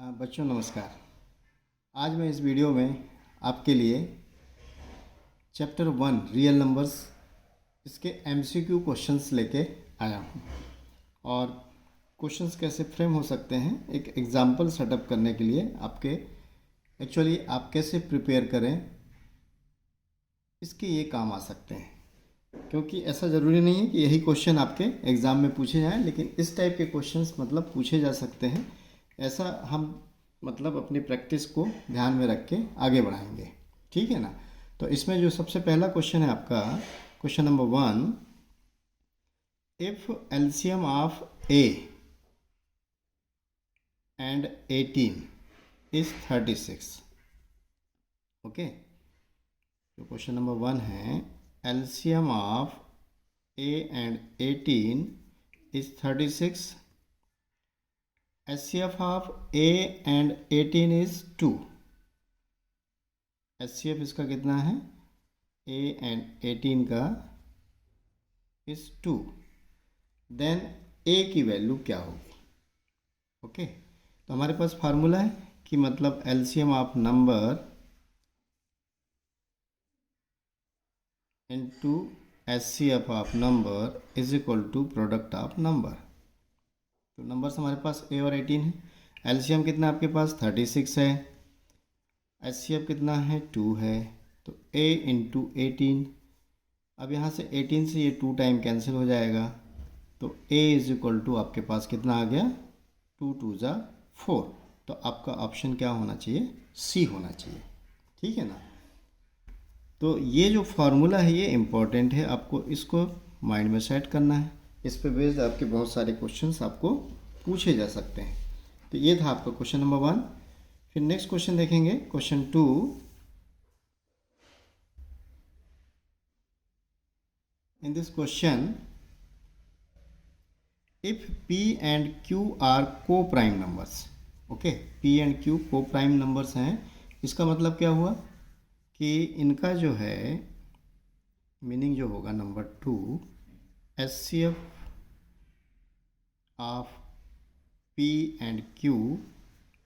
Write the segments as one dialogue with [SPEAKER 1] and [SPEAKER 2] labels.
[SPEAKER 1] बच्चों नमस्कार। आज मैं इस वीडियो में आपके लिए चैप्टर 1 रियल नंबर्स इसके एमसीक्यू क्वेश्चंस लेके आया हूँ। और क्वेश्चंस कैसे फ्रेम हो सकते हैं एक एग्जांपल सेटअप करने के लिए आपके एक्चुअली आप कैसे प्रिपेयर करें इसके ये काम आ सकते हैं। क्योंकि ऐसा ज़रूरी नहीं है कि यही क्वेश्चन आपके एग्ज़ाम में पूछे जाएं, लेकिन इस टाइप के क्वेश्चंस मतलब पूछे जा सकते हैं। ऐसा हम मतलब अपनी प्रैक्टिस को ध्यान में रख के आगे बढ़ाएंगे, ठीक है ना। तो इसमें जो सबसे पहला क्वेश्चन है आपका question number 1, if LCM of A and 18 is 36। Okay, तो क्वेश्चन नंबर 1 है LCM of a and 18 is 36. HCF of a and 18 is 2. HCF इसका कितना है? a and 18 का is 2. Then a की वैल्यू क्या होगी? ओके, तो हमारे पास फार्मूला है कि मतलब LCM of number into HCF of number is equal to product of number. तो नंबर्स हमारे पास a और 18 है। एलसीएम कितना आपके पास 36 है, HCF कितना है 2 है, तो a इंटू 18। अब यहाँ से 18 से ये 2 टाइम कैंसिल हो जाएगा, तो a इज इक्वल टू आपके पास कितना आ गया 2 2 ज़ा 4। तो आपका ऑप्शन क्या होना चाहिए? C होना चाहिए, ठीक है ना। तो ये जो फार्मूला है ये इम्पोर्टेंट है, आपको इसको माइंड में सेट करना है। इस पे बेस्ड आपके बहुत सारे क्वेश्चंस आपको पूछे जा सकते हैं। तो ये था आपका क्वेश्चन नंबर 1। फिर नेक्स्ट क्वेश्चन देखेंगे, question 2। In this question if P and Q are coprime numbers. Okay, P and Q coprime numbers हैं। इसका मतलब क्या हुआ कि इनका जो है मीनिंग जो होगा number 2, HCF of P and Q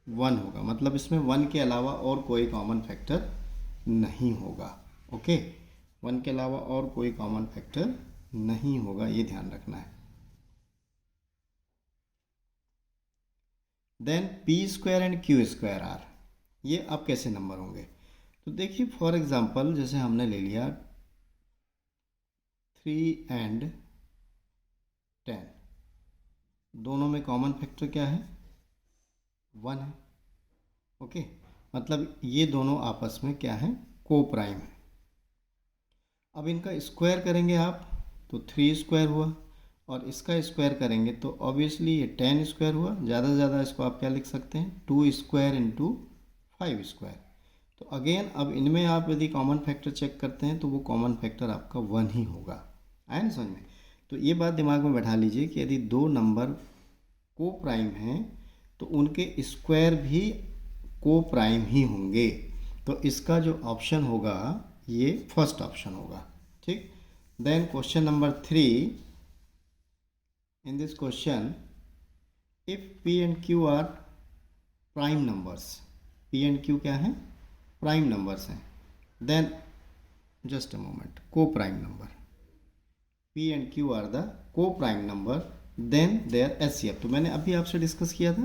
[SPEAKER 1] 1 होगा। मतलब इसमें 1 के अलावा और कोई कॉमन फैक्टर नहीं होगा। ओके, 1 के अलावा और कोई कॉमन फैक्टर नहीं होगा, ये ध्यान रखना है। Then P² and Q² are, ये अब कैसे नंबर होंगे? तो देखिए फॉर एग्जांपल जैसे हमने ले लिया 3 एंड 10, दोनों में कॉमन फैक्टर क्या है? 1 है। ओके, मतलब ये दोनों आपस में क्या है? को प्राइम है। अब इनका स्क्वायर करेंगे आप तो 3² हुआ, और इसका स्क्वायर करेंगे तो ऑब्वियसली ये 10² हुआ। ज़्यादा से ज़्यादा इसको आप क्या लिख सकते हैं? 2² इंटू 5²। तो अगेन अब इनमें आप यदि कॉमन फैक्टर चेक करते हैं तो वो कॉमन फैक्टर आपका 1 ही होगा। आया ना समझ में? तो ये बात दिमाग में बैठा लीजिए कि यदि दो नंबर को प्राइम हैं तो उनके स्क्वायर भी को प्राइम ही होंगे। तो इसका जो ऑप्शन होगा ये फर्स्ट ऑप्शन होगा, ठीक। Then question number 3, in this question if P and Q are prime numbers, P and Q क्या है? प्राइम नंबर्स हैं। Then just a moment, coprime number, P and Q are the coprime number, then their HCF। तो मैंने अभी आपसे discuss किया था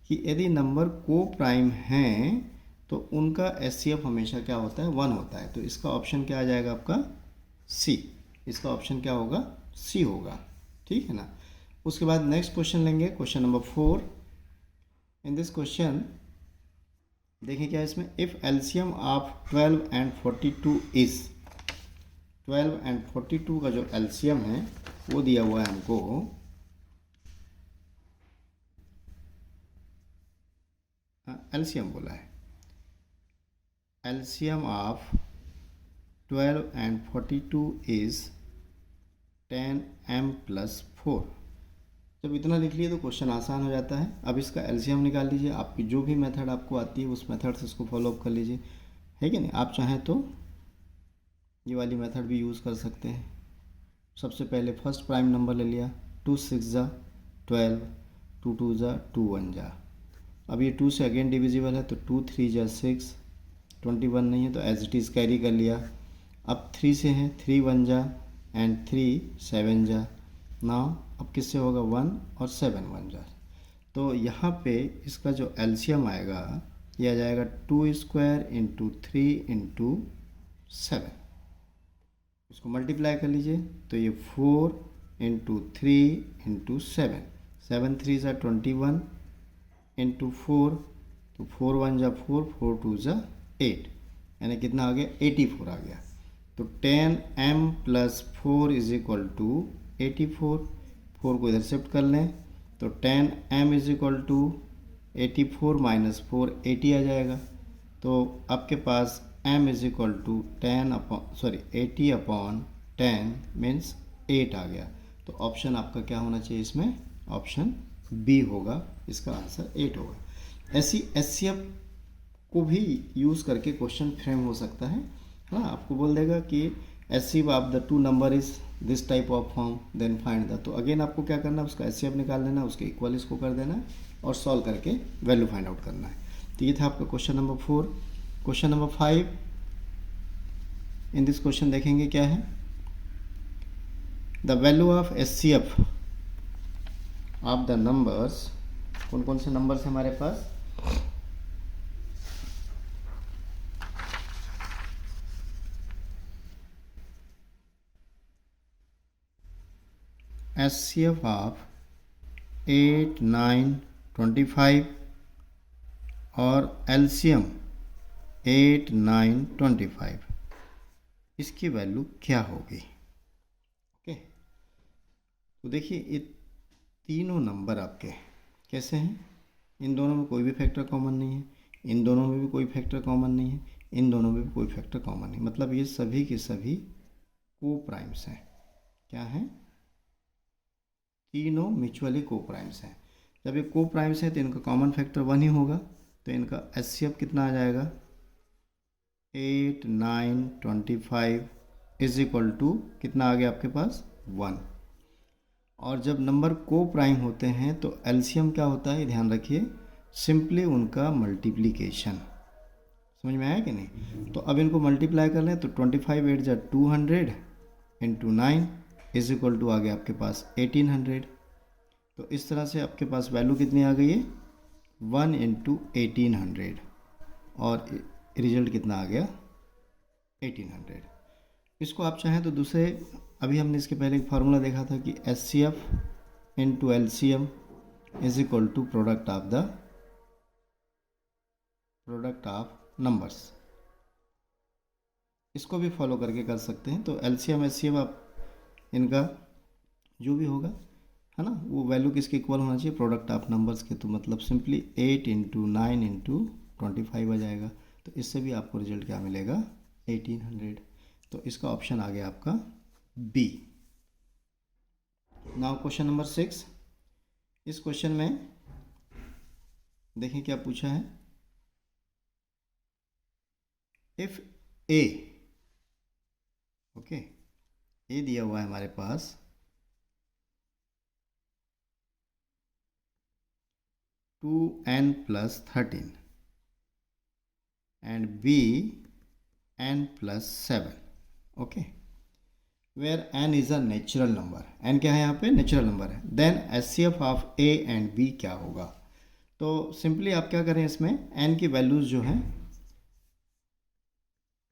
[SPEAKER 1] कि यदि नंबर को प्राइम हैं तो उनका HCF हमेशा क्या होता है? 1 होता है। तो इसका ऑप्शन क्या आ जाएगा आपका? C। इसका ऑप्शन क्या होगा? C होगा, ठीक है ना। उसके बाद नेक्स्ट क्वेश्चन लेंगे, question number 4। In this question देखिए क्या है इसमें, if LCM of 12 and 42 is, 12 and 42 का जो एलसीएम है वो दिया हुआ है हमको एलसीएम बोला है। LCM of 12 and 42 is 10m + 4। जब इतना लिख लिए तो क्वेश्चन आसान हो जाता है। अब इसका एलसीएम निकाल लीजिए, आपकी जो भी मेथड आपको आती है उस मेथड से इसको फॉलोअप कर लीजिए, है कि नहीं। आप चाहें तो ये वाली मेथड भी यूज़ कर सकते हैं। सबसे पहले फर्स्ट प्राइम नंबर ले लिया, 2 6 ज़ा 12, 2 2 ज़ा 2 1 ज़ा, अब ये 2 से अगेन डिविजिबल है, तो 2 3 जा 6, 21 नहीं है तो एज इट इज़ कैरी कर लिया। अब 3 से है, 3 1 जा एंड 3 7 जा। नाउ अब किससे होगा, 1 और 7 1 जा। तो यहाँ पे इसका जो एलसीएम आएगा ये आ जाएगा 2 स्क्वायर इंटू 3 इंटू 7। इसको मल्टीप्लाई कर लीजिए तो ये 4 इंटू 3 इंटू 7, 7 3 ज़ा 21 इंटू 4, तो 4 1 ज़ा 4, 4 2 ज़ा 8, यानी कितना आ गया, 84 आ गया। तो 10m plus 4 is equal to 84। 4 को इधर शिफ्ट कर लें तो 10m is equal to 84 minus 4 80 आ जाएगा। तो आपके पास m is equal to 80 upon 10 means 8 आ गया। तो ऑप्शन आपका क्या होना चाहिए इसमें, ऑप्शन बी होगा, इसका आंसर 8 होगा। ऐसी एचसीएफ को भी यूज़ करके क्वेश्चन फ्रेम हो सकता है ना। आपको बोल देगा कि HCF of the two number is this type of form then find the, तो अगेन आपको क्या करना है, उसका एचसीएफ निकाल लेना, उसके इक्वल इसको कर देना है और सॉल्व करके वैल्यू फाइंड आउट करना है। तो ये था आपका question number 4। Question number 5, in this question देखेंगे क्या है, the value of HCF of the numbers. कौन कौन से नंबर्स हमारे पास, एचसीएफ ऑफ 8 9 25 और एलसीएम 8 9 25, इसकी वैल्यू क्या होगी। ओके, तो देखिए ये तीनों नंबर आपके कैसे हैं, इन दोनों में कोई भी फैक्टर कॉमन नहीं है, इन दोनों में भी कोई फैक्टर कॉमन नहीं है, इन दोनों में भी कोई फैक्टर कॉमन नहीं, मतलब ये सभी के सभी को प्राइम्स हैं। क्या हैं, तीनों म्यूचुअली को प्राइम्स हैं। जब ये को प्राइम्स हैं तो इनका कॉमन फैक्टर 1 ही होगा, तो इनका एचसीएफ कितना आ जाएगा, 8 9 25 इज इक्वल टू कितना आ गया आपके पास, 1। और जब नंबर को प्राइम होते हैं तो एलसीएम क्या होता है, ध्यान रखिए, सिंपली उनका मल्टीप्लिकेशन। समझ में आया कि नहीं। तो अब इनको मल्टीप्लाई कर लें तो 25 8 जा 200 इंटू 9 इज इक्वल टू आ गया आपके पास 1800। तो इस तरह से आपके पास वैल्यू कितनी आ गई है, 1 इंटू 1800, और रिजल्ट कितना आ गया, 1800। इसको आप चाहें तो दूसरे, अभी हमने इसके पहले एक फार्मूला देखा था कि HCF into LCM is equal to product of numbers. इसको भी फॉलो करके कर सकते हैं। तो एलसीएम एचसीएफ आप इनका जो भी होगा है ना, वो वैल्यू किसके इक्वल होना चाहिए, प्रोडक्ट ऑफ नंबर्स के। तो मतलब सिंपली 8 इंटू 9 इंटू 25 आ जाएगा। तो इससे भी आपको रिजल्ट क्या मिलेगा, 1800। तो इसका ऑप्शन आ गया आपका बी। नाउ क्वेश्चन नंबर 6, इस क्वेश्चन में देखें क्या पूछा है, इफ ए, ओके, ए दिया हुआ है हमारे पास 2n plus 13 and b n plus 7, okay, where n is a natural number, n क्या है यहाँ पे, नेचुरल नंबर है, then HCF of a and b क्या होगा। तो सिंपली आप क्या करें, इसमें n की वैल्यूज़ जो हैं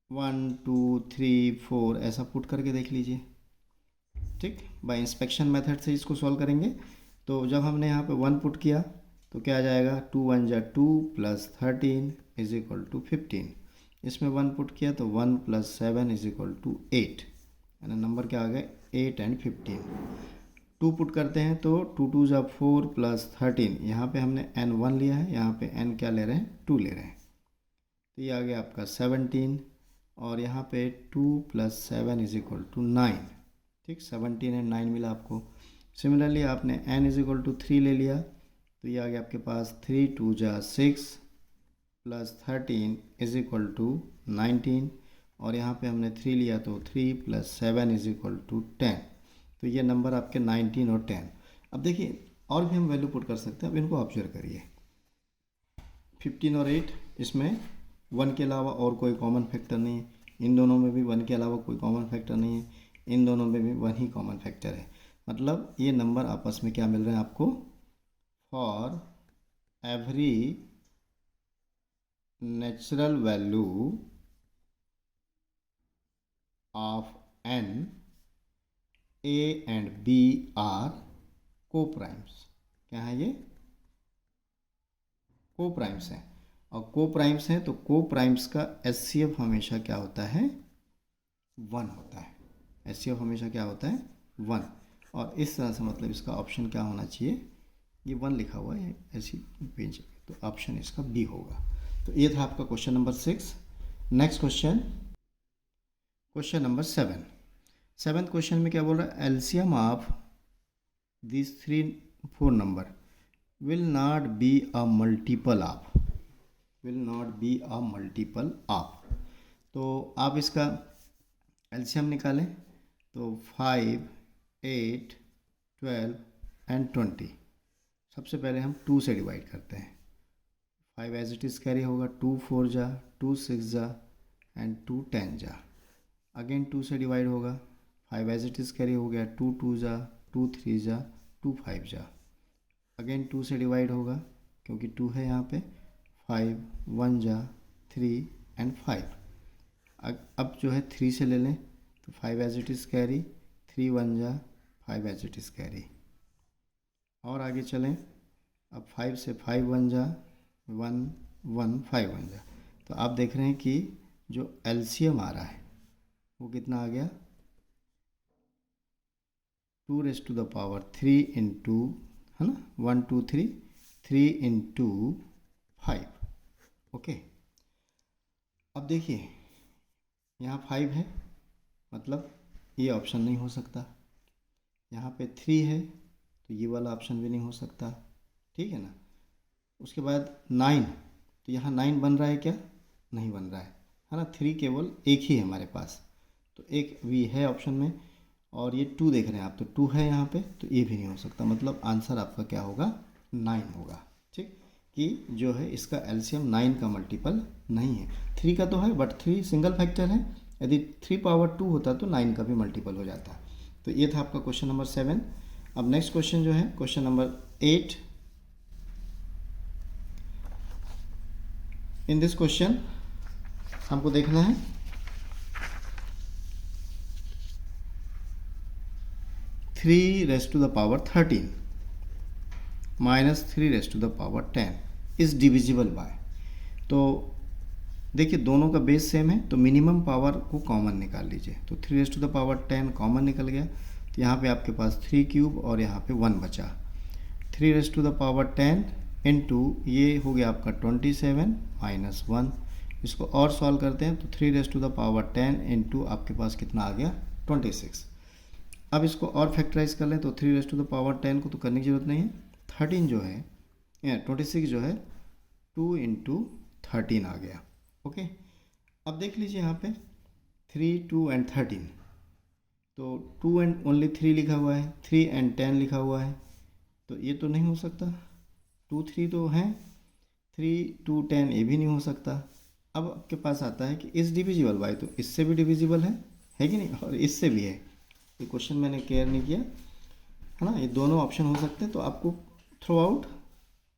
[SPEAKER 1] 1 2 3 4 ऐसा पुट करके देख लीजिए, ठीक, बाय इंस्पेक्शन मेथड से इसको सॉल्व करेंगे। तो जब हमने यहाँ पे 1 पुट किया तो क्या आ जाएगा, 2 1 जा 2 प्लस 13 इज इक्वल टू 15। इसमें 1 पुट किया तो 1 प्लस 7 इज इक्वल टू 8, यानी नंबर क्या आ गया, 8 एंड 15। 2 पुट करते हैं तो 2 2 जा 4 प्लस 13, यहाँ पे हमने n 1 लिया है, यहाँ पे n क्या ले रहे हैं, 2 ले रहे हैं। तो ये आ गया आपका 17, और यहाँ पे 2 प्लस 7 इज इक्वल टू 9, ठीक, 17 एंड 9 मिला आपको। सिमिलरली आपने n इज इक्वल टू 3 ले लिया, तो ये आ गया आपके पास 3 2 जा 6 प्लस 13 इज इक्वल टू 19, और यहाँ पे हमने 3 लिया तो 3 प्लस 7 इज इक्वल टू 10। तो ये नंबर आपके 19 और 10। अब देखिए और भी हम वैल्यू पुट कर सकते हैं, अब इनको ऑब्जर्व करिए। 15 और 8, इसमें 1 के अलावा और कोई कॉमन फैक्टर नहीं है। इन दोनों में भी 1 के अलावा कोई कॉमन फैक्टर नहीं है। इन दोनों में भी 1 ही कॉमन फैक्टर है। मतलब ये नंबर आपस में क्या मिल रहे हैं आपको? For every natural value of n, a and b are coprimes. क्या है ये? को-प्राइम्स हैं। और को-प्राइम्स हैं तो को-प्राइम्स का HCF हमेशा क्या होता है? 1 होता है। HCF हमेशा क्या होता है? 1। और इस तरह से मतलब इसका ऑप्शन क्या होना चाहिए? ये 1 लिखा हुआ है ऐसी पेज, तो ऑप्शन इसका बी होगा। तो ये था आपका question number 6। Next question, question number 7। Seventh question में क्या बोल रहा है? LCM of this 3-4 number will not be a multiple of, will not be a multiple of। तो आप इसका एलसीएम निकालें तो 5, 8, 12 एंड 20। सबसे पहले हम 2 से डिवाइड करते हैं। 5 एज इट इज़ कैरी होगा, 2 4 जा, 2 6 जा एंड 2 10 जा। अगेन 2 से डिवाइड होगा, 5 एज इट इज़ कैरी हो गया, 2 2 जा, 2 3 जा, 2 5 जा। अगेन 2 से डिवाइड होगा क्योंकि 2 है यहाँ पे, 5 1 जा, 3 एंड 5। अब जो है 3 से ले लें तो 5 एज इट इज़ कैरी, 3 1 जा, 5 एज इट इज़ कैरी। और आगे चलें, अब 5 से 5 1 जा, 1 1 5 1 जा। तो आप देख रहे हैं कि जो एलसीएम आ रहा है वो कितना आ गया? 2⁻³ इंटू, है ना, 1 2 3, 3 इंटू 5। ओके, अब देखिए यहाँ 5 है, मतलब ये ऑप्शन नहीं हो सकता। यहाँ पे 3 है तो ये वाला ऑप्शन भी नहीं हो सकता, ठीक है ना। उसके बाद 9, तो यहाँ 9 बन रहा है क्या? नहीं बन रहा है ना। 3 केवल एक ही है हमारे पास, तो एक भी है ऑप्शन में। और ये 2 देख रहे हैं आप, तो 2 है यहाँ पे, तो ये भी नहीं हो सकता। मतलब आंसर आपका क्या होगा? 9 होगा। ठीक, कि जो है इसका एलसीएम 9 का मल्टीपल नहीं है। 3 का तो है बट 3 सिंगल फैक्टर है। यदि 3⁻2 होता तो 9 का भी मल्टीपल हो जाता। तो ये था आपका क्वेश्चन नंबर 7। अब नेक्स्ट क्वेश्चन जो है question number 8। In this question हमको देखना है 3⁻13 - 3⁻10 इज़ डिविजिबल बाय। तो देखिए दोनों का बेस सेम है तो मिनिमम पावर को कॉमन निकाल लीजिए। तो 3⁻10 कॉमन निकल गया, तो यहाँ पे आपके पास 3³ और यहाँ पे 1 बचा। 3⁻10 इंटू ये हो गया आपका 27 - 1। इसको और सॉल्व करते हैं तो 3⁻10 इंटू आपके पास कितना आ गया? 26। अब इसको और फैक्टराइज कर लें तो 3⁻10 को तो करने की ज़रूरत नहीं है। 13 जो है, 26 जो है 2 इंटू 13 आ गया। ओके, अब देख लीजिए यहाँ पे 3 2 एंड 13, तो 2 एंड ओनली 3 लिखा हुआ है, 3 एंड 10 लिखा हुआ है, तो ये तो नहीं हो सकता। 2 3 तो हैं, 3 2 10 ये भी नहीं हो सकता। अब आपके पास आता है कि इस डिविजिबल बाय, तो इससे भी डिविजिबल है कि नहीं, और इससे भी है। ये क्वेश्चन मैंने केयर नहीं किया, है ना। ये दोनों ऑप्शन हो सकते हैं, तो आपको थ्रू आउट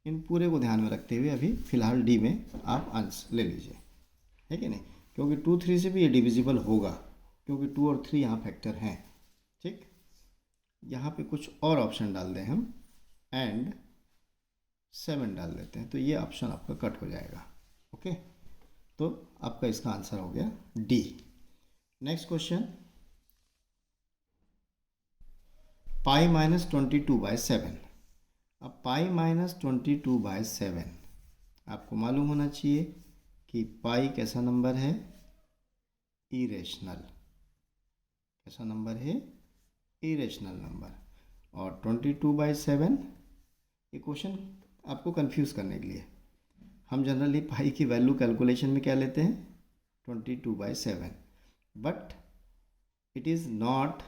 [SPEAKER 1] इन पूरे को ध्यान में रखते हुए अभी फ़िलहाल डी में आप आंसर ले लीजिए, है कि नहीं। क्योंकि 2 3 से भी ये डिविजिबल होगा, क्योंकि 2 और 3 यहाँ फैक्टर हैं। ठीक, यहाँ पे कुछ और ऑप्शन डाल दें हम, एंड 7 डाल देते हैं, तो ये ऑप्शन आपका कट हो जाएगा। ओके, तो आपका इसका आंसर हो गया डी। नेक्स्ट क्वेश्चन, पाई -22/7। अब पाई -22/7 आपको मालूम होना चाहिए कि पाई कैसा नंबर है? इरेशनल। कैसा नंबर है? Irrational number. और 22/7 ये क्वेश्चन आपको कंफ्यूज करने के लिए, हम जनरली पाई की वैल्यू कैलकुलेशन में क्या लेते हैं? 22/7, but it is not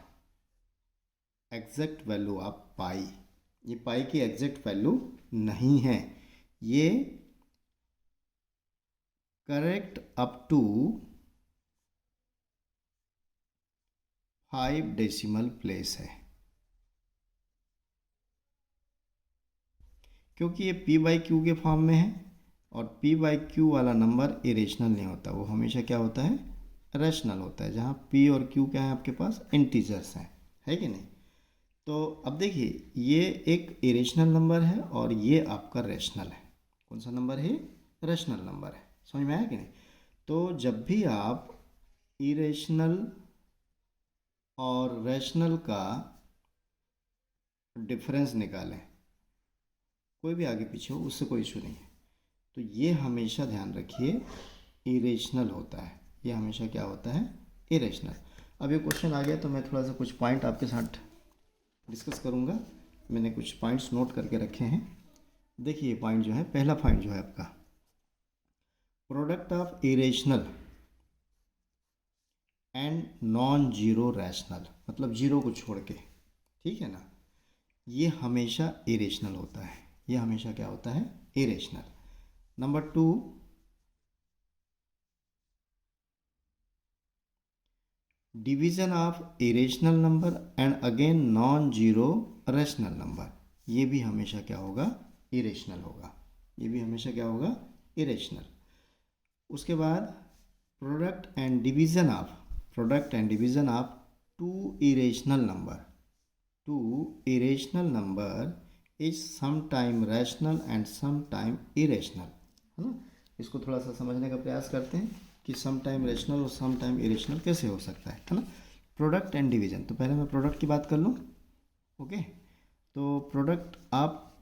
[SPEAKER 1] exact value of pi. ये पाई की एग्जैक्ट वैल्यू नहीं है, ये correct up to 5 decimal place है, क्योंकि ये p बाई क्यू के फॉर्म में है और p बाई क्यू वाला नंबर इरेशनल नहीं होता, वो हमेशा क्या होता है, रैशनल होता है, जहाँ p और q क्या है आपके पास, इंटीजर्स हैं, है कि नहीं। तो अब देखिए ये एक इरेशनल नंबर है और ये आपका रैशनल है। कौन सा नंबर है, रैशनल नंबर है, समझ में आया कि नहीं। तो जब भी आप इरेशनल और रैशनल का डिफरेंस निकालें, कोई भी आगे पीछे हो उससे कोई इशू नहीं है, तो ये हमेशा ध्यान रखिए इरेशनल होता है, ये हमेशा क्या होता है, इरेशनल। अब ये क्वेश्चन आ गया तो मैं थोड़ा सा कुछ पॉइंट आपके साथ डिस्कस करूँगा। मैंने कुछ पॉइंट्स नोट करके रखे हैं। देखिए ये पॉइंट जो है, पहला पॉइंट जो है आपका, product of irrational and non zero rational, मतलब जीरो को छोड़ के, ठीक है ना, ये हमेशा इरेशनल होता है, ये हमेशा क्या होता है, irrational. Number 2, division of irrational number and again non zero rational number, ये भी हमेशा क्या होगा, इरेशनल होगा, ये भी हमेशा क्या होगा, इरेशनल। उसके बाद product and division of two irrational number is some time rational and some time irrational, है ना। इसको थोड़ा सा समझने का प्रयास करते हैं कि सम टाइम रैशनल और सम टाइम इरेशनल कैसे हो सकता है ना। प्रोडक्ट एंड डिवीजन, तो पहले मैं प्रोडक्ट की बात कर लूँ, ओके। तो प्रोडक्ट आप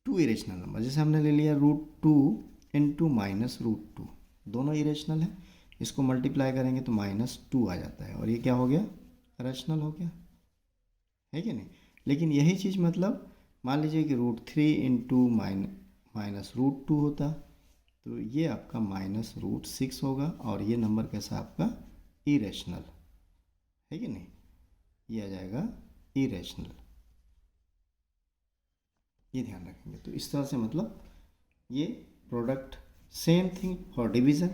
[SPEAKER 1] टू इरेशनल नंबर, जैसे हमने ले लिया √2 इंटू -√2, दोनों इरेशनल है, इसको मल्टीप्लाई करेंगे तो -2 आ जाता है और ये क्या हो गया, रैशनल हो गया, है कि नहीं। लेकिन यही चीज़ मतलब मान लीजिए कि √3 इंटू -√2 होता तो ये आपका -√6 होगा और ये नंबर कैसा आपका, इरेशनल, है कि नहीं, ये आ जाएगा इरेशनल, ये ध्यान रखेंगे। तो इस तरह से मतलब ये product, same thing for division.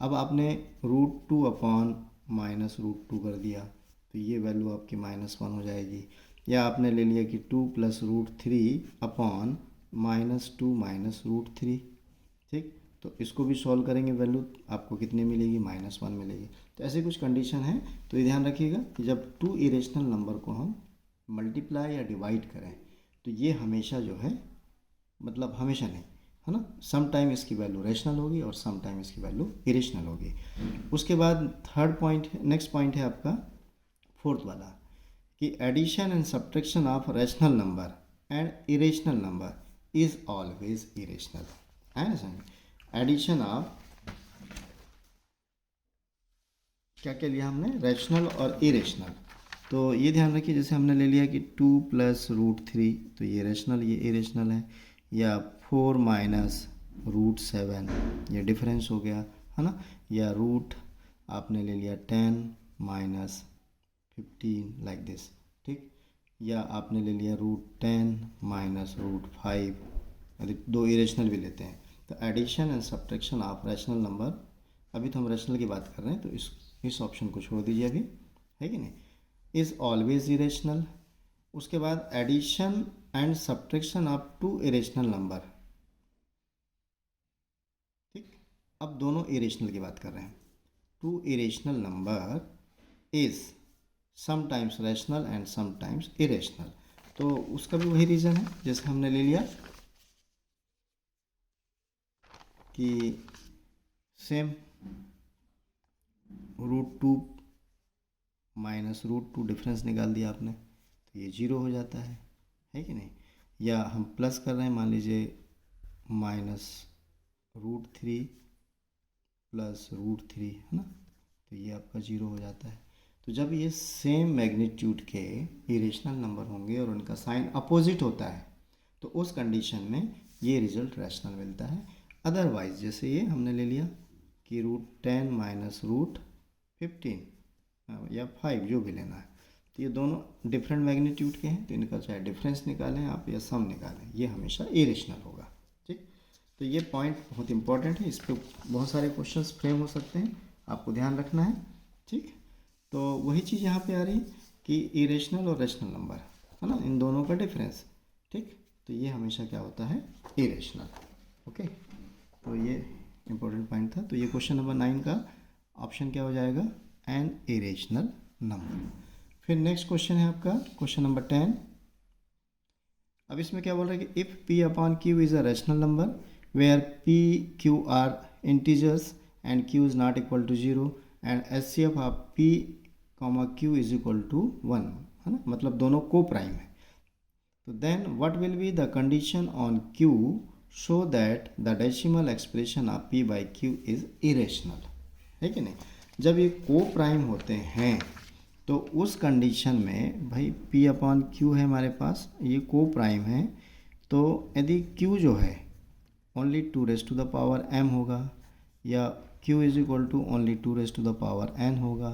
[SPEAKER 1] अब आपने √2 अपॉन -√2 कर दिया तो ये वैल्यू आपकी -1 हो जाएगी, या आपने ले लिया कि 2 + √3 अपॉन -2 -√3, ठीक, तो इसको भी सॉल्व करेंगे, वैल्यू आपको कितनी मिलेगी, -1 मिलेगी। तो ऐसी कुछ कंडीशन है, तो ये ध्यान रखिएगा कि जब टू इरेशनल नंबर को हम मल्टीप्लाई या डिवाइड करें तो ये हमेशा जो है, मतलब हमेशा नहीं, है ना, सम टाइम इसकी वैल्यू रैशनल होगी और सम टाइम इसकी वैल्यू इरेशनल होगी। उसके बाद थर्ड पॉइंट, नेक्स्ट पॉइंट है आपका फोर्थ वाला, कि addition and subtraction of rational number and irrational number is always irrational, है ना समझ। एडिशन ऑफ, क्या क्या लिया हमने, रैशनल और इरेशनल, तो ये ध्यान रखिए, जैसे हमने ले लिया कि 2 + √3, तो ये रैशनल, ये इरेशनल है, या 4 - √7, ये डिफरेंस हो गया, है ना, या रूट आपने ले लिया 10 - 15 लाइक दिस, ठीक, या आपने ले लिया √10 - √5, यदि दो इरेशनल भी लेते हैं। तो addition and subtraction of rational number, अभी तो हम रैशनल की बात कर रहे हैं तो इस ऑप्शन को छोड़ दीजिए अभी, है कि नहीं, इज़ ऑलवेज इरेशनल। उसके बाद addition and subtraction of two irrational number, ठीक, अब दोनों इरेशनल की बात कर रहे हैं। Two irrational number is sometimes rational and sometimes irrational, तो उसका भी वही रीज़न है, जैसे हमने ले लिया कि सेम √2 -√2 डिफरेंस निकाल दिया आपने तो ये 0 हो जाता है कि नहीं, या हम प्लस कर रहे हैं, मान लीजिए -√3 + √3, है ना, तो ये आपका 0 हो जाता है। तो जब ये सेम मैग्नीट्यूड के इरेशनल नंबर होंगे और उनका साइन अपोजिट होता है तो उस कंडीशन में ये रिजल्ट रैशनल मिलता है। अदरवाइज जैसे ये हमने ले लिया कि √10 - √15 या 5 जो भी लेना है, तो ये दोनों डिफरेंट मैग्नीट्यूड के हैं, तो इनका चाहे डिफरेंस निकालें आप या सम निकालें, ये हमेशा इरेशनल होगा, ठीक। तो ये पॉइंट बहुत इंपॉर्टेंट है, इस पर बहुत सारे क्वेश्चंस फ्रेम हो सकते हैं, आपको ध्यान रखना है। ठीक, तो वही चीज़ यहाँ पे आ रही कि इरेशनल और रेशनल नंबर है ना, इन दोनों का डिफरेंस। ठीक, तो ये हमेशा क्या होता है, इरेशनल। ओके, तो ये इंपॉर्टेंट पॉइंट था। तो ये क्वेश्चन नंबर 9 का ऑप्शन क्या हो जाएगा, एन इरेशनल नंबर। फिर नेक्स्ट क्वेश्चन है आपका क्वेश्चन नंबर 10। अब इसमें क्या बोल रहा है कि if p upon q is a rational number where p q are integers and q is not equal to 0 and HCF of p q is equal to 1, है ना, मतलब दोनों को प्राइम है। तो then what will be the condition on q show that the decimal expression of p by q is irrational, है कि नहीं। जब ये को प्राइम होते हैं तो उस कंडीशन में भाई p अपॉन q है हमारे पास, ये को प्राइम है, तो यदि q जो है only 2 raise to the power m होगा, या q is equal to only 2 raise to the power n होगा,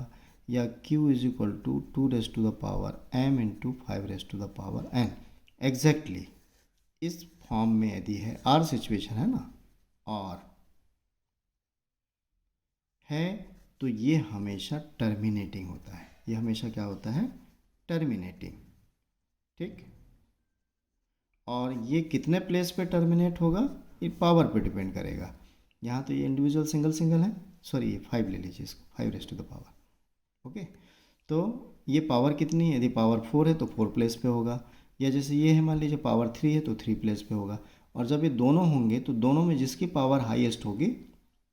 [SPEAKER 1] या q is equal to 2 raise to the power m into 5 raise to the power n, exactly इस form में यदि है, are situation है ना, और है, तो ये हमेशा टर्मिनेटिंग होता है, ये हमेशा क्या होता है, टर्मिनेटिंग। ठीक, और ये कितने प्लेस पे टर्मिनेट होगा, ये पावर पे डिपेंड करेगा। यहाँ तो ये इंडिविजुअल सिंगल सिंगल है, सॉरी ये 5 ले लीजिए इसको, 5 raise to the power. Okay, तो ये पावर कितनी है, यदि पावर 4 है तो 4 प्लेस पे होगा, या जैसे ये है मान लीजिए पावर 3 है तो 3 प्लेस पे होगा। और जब ये दोनों होंगे तो दोनों में जिसकी पावर हाईएस्ट होगी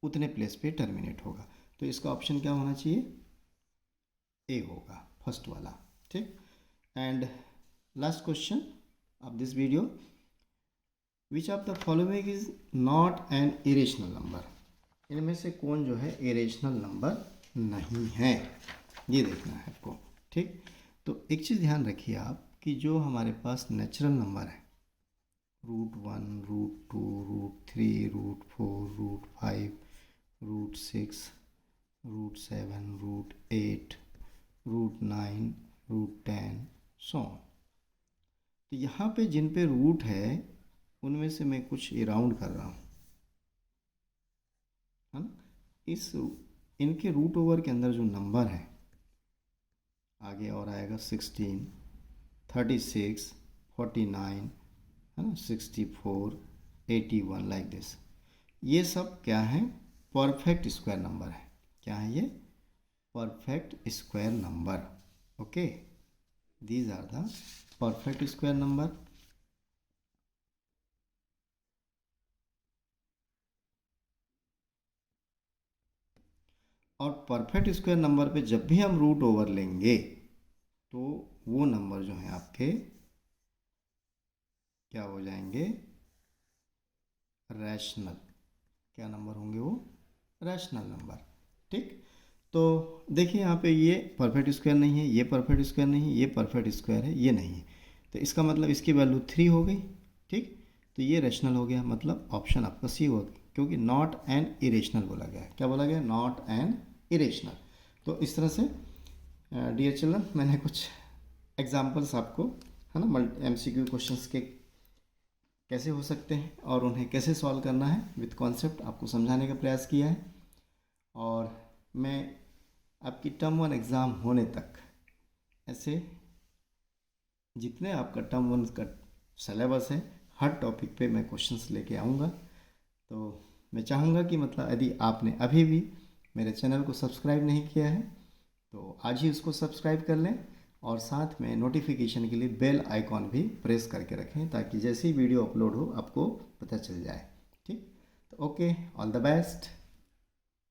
[SPEAKER 1] उतने प्लेस पे टर्मिनेट होगा। तो इसका ऑप्शन क्या होना चाहिए, ए होगा, फर्स्ट वाला। ठीक, and last question of this video, which of the following is not an irrational number, इनमें से कौन जो है इरेशनल नंबर नहीं है, ये देखना है आपको। ठीक, तो एक चीज़ ध्यान रखिए आप कि जो हमारे पास नेचुरल नंबर है, √1, √2, √3, √4, √5, √6, √7, √8, √9, √10 सो। तो यहाँ पे जिन पे रूट है उनमें से मैं कुछ राउंड कर रहा हूँ, है ना। इस इनके रूट ओवर के अंदर जो नंबर है आगे और आएगा 16, 36, 49, है ना, 64, 81 लाइक दिस। ये सब क्या है, परफेक्ट स्क्वायर नंबर है। क्या है ये, perfect square number. Okay, these are the perfect square number. और परफेक्ट स्क्वायर नंबर पे जब भी हम रूट ओवर लेंगे तो वो नंबर जो है आपके क्या हो जाएंगे, रैशनल। क्या नंबर होंगे वो, रैशनल नंबर। ठीक, तो देखिए यहाँ पे ये परफेक्ट स्क्वायर नहीं है, ये परफेक्ट स्क्वायर नहीं है, ये परफेक्ट स्क्वायर है, ये नहीं है, तो इसका मतलब इसकी वैल्यू 3 हो गई। ठीक, तो ये रैशनल हो गया, मतलब ऑप्शन आपका सी होगा, क्योंकि नॉट एन इरेशनल बोला गया है। क्या बोला गया, नॉट एन इरेशनल। तो इस तरह से डियर चिल्ड्रन मैंने कुछ एग्जांपल्स आपको, है ना, MCQ क्वेश्चंस के कैसे हो सकते हैं और उन्हें कैसे सॉल्व करना है विद कॉन्सेप्ट आपको समझाने का प्रयास किया है। और मैं आपकी टर्म 1 एग्ज़ाम होने तक ऐसे जितने आपका टर्म 1 का सिलेबस है हर टॉपिक पे मैं क्वेश्चंस लेके आऊँगा। तो मैं चाहूँगा कि मतलब यदि आपने अभी भी मेरे चैनल को सब्सक्राइब नहीं किया है तो आज ही उसको सब्सक्राइब कर लें, और साथ में नोटिफिकेशन के लिए बेल आइकॉन भी प्रेस करके रखें ताकि जैसे ही वीडियो अपलोड हो आपको पता चल जाए। ठीक, तो ओके, ऑल द बेस्ट।